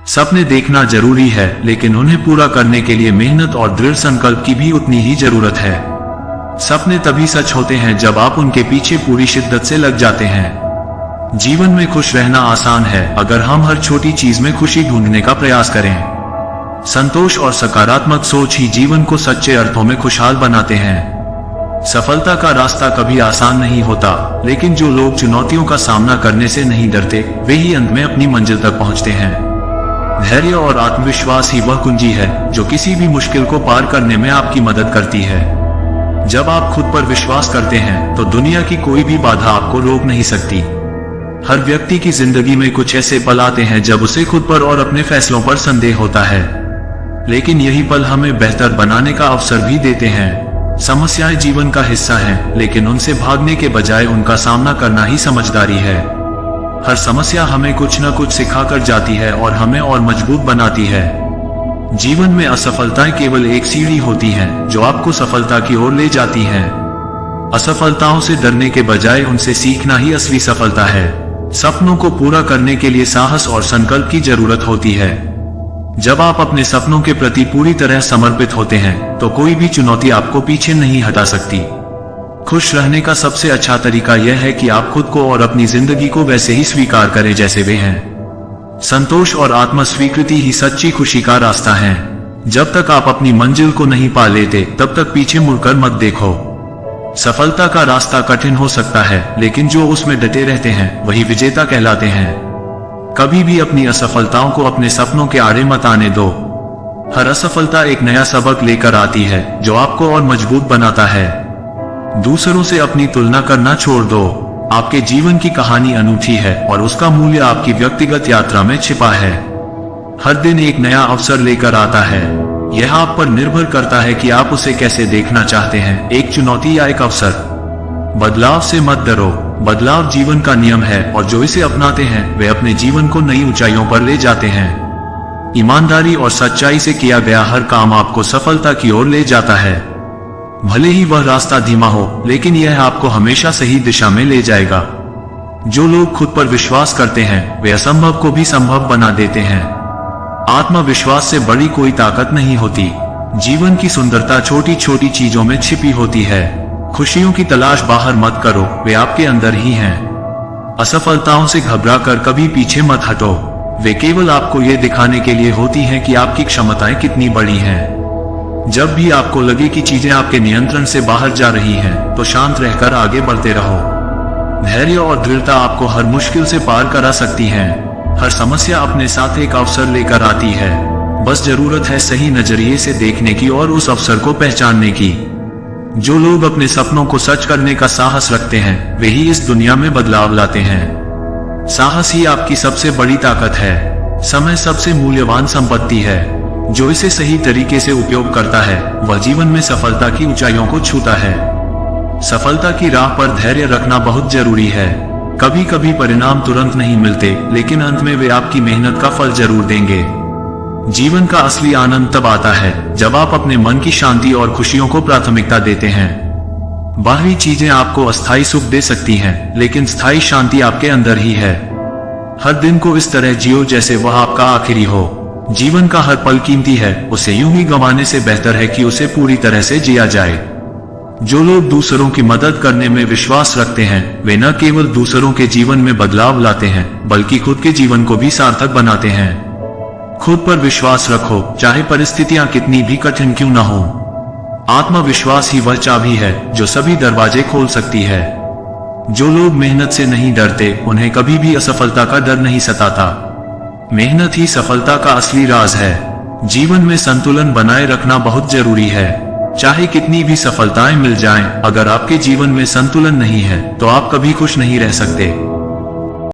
सपने देखना जरूरी है, लेकिन उन्हें पूरा करने के लिए मेहनत और दृढ़ संकल्प की भी उतनी ही जरूरत है। सपने तभी सच होते हैं जब आप उनके पीछे पूरी शिद्दत से लग जाते हैं। जीवन में खुश रहना आसान है अगर हम हर छोटी चीज में खुशी ढूंढने का प्रयास करें। संतोष और सकारात्मक सोच ही जीवन को सच्चे अर्थों में खुशहाल बनाते हैं। सफलता का रास्ता कभी आसान नहीं होता, लेकिन जो लोग चुनौतियों का सामना करने से नहीं डरते, वे ही अंत में अपनी मंजिल तक पहुंचते हैं। धैर्य और आत्मविश्वास ही वह कुंजी है जो किसी भी मुश्किल को पार करने में आपकी मदद करती है। जब आप खुद पर विश्वास करते हैं तो दुनिया की कोई भी बाधा आपको रोक नहीं सकती। हर व्यक्ति की जिंदगी में कुछ ऐसे पल आते हैं जब उसे खुद पर और अपने फैसलों पर संदेह होता है, लेकिन यही पल हमें बेहतर बनाने का अवसर भी देते हैं। समस्याएं जीवन का हिस्सा हैं, लेकिन उनसे भागने के बजाय उनका सामना करना ही समझदारी है। हर समस्या हमें कुछ न कुछ सिखाकर जाती है और हमें और मजबूत बनाती है। जीवन में असफलताएं केवल एक सीढ़ी होती हैं जो आपको सफलता की ओर ले जाती हैं। असफलताओं से डरने के बजाय उनसे सीखना ही असली सफलता है। सपनों को पूरा करने के लिए साहस और संकल्प की जरूरत होती है। जब आप अपने सपनों के प्रति पूरी तरह समर्पित होते हैं तो कोई भी चुनौती आपको पीछे नहीं हटा सकती। खुश रहने का सबसे अच्छा तरीका यह है कि आप खुद को और अपनी जिंदगी को वैसे ही स्वीकार करें जैसे वे हैं। संतोष और आत्म स्वीकृति ही सच्ची खुशी का रास्ता है। जब तक आप अपनी मंजिल को नहीं पा लेते तब तक पीछे मुड़कर मत देखो। सफलता का रास्ता कठिन हो सकता है, लेकिन जो उसमें डटे रहते हैं वही विजेता कहलाते हैं। कभी भी अपनी असफलताओं को अपने सपनों के आड़े मत आने दो। हर असफलता एक नया सबक लेकर आती है जो आपको और मजबूत बनाता है। दूसरों से अपनी तुलना करना छोड़ दो। आपके जीवन की कहानी अनूठी है और उसका मूल्य आपकी व्यक्तिगत यात्रा में छिपा है। हर दिन एक नया अवसर लेकर आता है। यह आप पर निर्भर करता है कि आप उसे कैसे देखना चाहते हैं, एक चुनौती या एक अवसर। बदलाव से मत डरो। बदलाव जीवन का नियम है और जो इसे अपनाते हैं वे अपने जीवन को नई ऊंचाइयों पर ले जाते हैं। ईमानदारी और सच्चाई से किया गया हर काम आपको सफलता की ओर ले जाता है। भले ही वह रास्ता धीमा हो, लेकिन यह आपको हमेशा सही दिशा में ले जाएगा। जो लोग खुद पर विश्वास करते हैं वे असंभव को भी संभव बना देते हैं। आत्मविश्वास से बड़ी कोई ताकत नहीं होती। जीवन की सुंदरता छोटी छोटी चीजों में छिपी होती है। खुशियों की तलाश बाहर मत करो, वे आपके अंदर ही हैं। असफलताओं से घबराकर कभी पीछे मत हटो। वे केवल आपको ये दिखाने के लिए होती हैं कि आपकी क्षमताएं कितनी बड़ी हैं। जब भी आपको लगे कि चीजें आपके नियंत्रण से बाहर जा रही हैं, तो शांत रहकर आगे बढ़ते रहो। धैर्य और दृढ़ता आपको हर मुश्किल से पार करा सकती हैं। हर समस्या अपने साथ एक अवसर लेकर आती है। बस जरूरत है सही नजरिए से देखने की और उस अवसर को पहचानने की। जो लोग अपने सपनों को सच करने का साहस रखते हैं वे ही इस दुनिया में बदलाव लाते हैं। साहस ही आपकी सबसे बड़ी ताकत है। समय सबसे मूल्यवान संपत्ति है। जो इसे सही तरीके से उपयोग करता है वह जीवन में सफलता की ऊंचाइयों को छूता है। सफलता की राह पर धैर्य रखना बहुत जरूरी है। कभी कभी परिणाम तुरंत नहीं मिलते, लेकिन अंत में वे आपकी मेहनत का फल जरूर देंगे। जीवन का असली आनंद तब आता है जब आप अपने मन की शांति और खुशियों को प्राथमिकता देते हैं। बाहरी चीजें आपको अस्थायी सुख दे सकती हैं, लेकिन स्थायी शांति आपके अंदर ही है। हर दिन को इस तरह जियो जैसे वह आपका आखिरी हो। जीवन का हर पल कीमती है, उसे यूं ही गंवाने से बेहतर है कि उसे पूरी तरह से जिया जाए। जो लोग दूसरों की मदद करने में विश्वास रखते हैं वे न केवल दूसरों के जीवन में बदलाव लाते हैं, बल्कि खुद के जीवन को भी सार्थक बनाते हैं। खुद पर विश्वास रखो, चाहे परिस्थितियां कितनी भी कठिन क्यों न हो। आत्मविश्वास ही वह चाबी है जो सभी दरवाजे खोल सकती है। जो लोग मेहनत से नहीं डरते उन्हें कभी भी असफलता का डर नहीं सताता। मेहनत ही सफलता का असली राज है। जीवन में संतुलन बनाए रखना बहुत जरूरी है। चाहे कितनी भी सफलताएं मिल जाएं, अगर आपके जीवन में संतुलन नहीं है तो आप कभी खुश नहीं रह सकते।